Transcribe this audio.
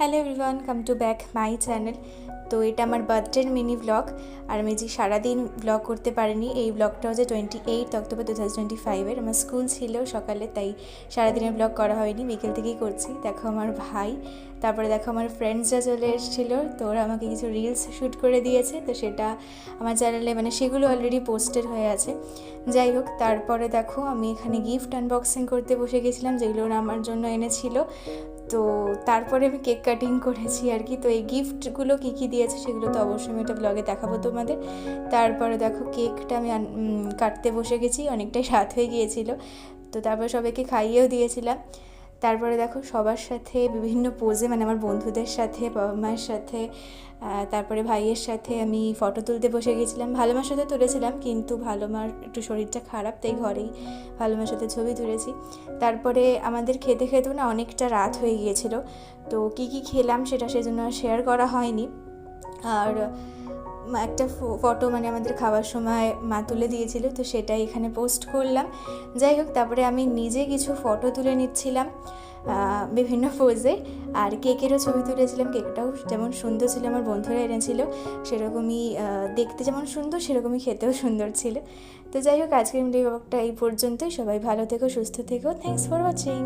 Hello everyone, come to back my channel. তো এটা আমার বার্থডের মিনি ব্লগ। আর আমি যে সারাদিন ব্লগ করতে পারিনি, এই ব্লগটা হচ্ছে 28 অক্টোবর 2025-এর। আমার স্কুল ছিল সকালে, তাই সারাদিনের ব্লগ করা হয়নি, বিকেল থেকেই করছি। দেখো আমার ভাই, তারপরে দেখো আমার ফ্রেন্ডসরা চলে এসেছিলো, তো ওরা আমাকে কিছু রিলস শ্যুট করে দিয়েছে। তো সেটা আমার চ্যানেলে সেগুলো অলরেডি পোস্টেড হয়ে আছে। যাই হোক, তারপরে দেখো আমি এখানে গিফট আনবক্সিং করতে বসে গেছিলাম, যেগুলো ওরা আমার জন্য এনেছিল। তো তারপরে আমি কেক কাটিং করেছি আর কি। তো এই গিফটগুলো কী কী দিয়েছে সেগুলো তো অবশ্যই আমি একটা ব্লগে দেখাবো তোমাদের। তারপরে দেখো কেকটা আমি কাটতে বসে গেছি, অনেকটাই রাত হয়ে গিয়েছিল। তো তারপরে সবাইকে খাইয়েও দিয়েছিলাম। তারপরে দেখো সবার সাথে বিভিন্ন পোজে, আমার বন্ধুদের সাথে, বাবা মায়ের সাথে, তারপরে ভাইয়ের সাথে আমি ফটো তুলতে বসে গেছিলাম। ভালো মার সাথে তুলেছিলাম, কিন্তু ভালো মার একটু শরীরটা খারাপ, তাই ঘরেই ভালো মার সাথে ছবি তুলেছি। তারপরে আমাদের খেতে খেতেও অনেকটা রাত হয়ে গিয়েছিল। তো কী কী খেলাম সেটা সেজন্য শেয়ার করা হয়নি। আর একটা ফটো আমাদের খাওয়ার সময় মা তুলে দিয়েছিল, তো সেটাই এখানে পোস্ট করলাম। যাই হোক, তারপরে আমি নিজে কিছু ফটো তুলে নিচ্ছিলাম বিভিন্ন পোজে, আর কেকেরও ছবি তুলেছিলাম। কেকটাও যেমন সুন্দর ছিল, আমার বন্ধুরা এনেছিল, সেরকমই দেখতে যেমন সুন্দর সেরকমই খেতেও সুন্দর ছিল। তো যাই হোক, আজকের ভিডিওটা এই পর্যন্তই। সবাই ভালো থেকো, সুস্থ থেকো। Thanks for watching.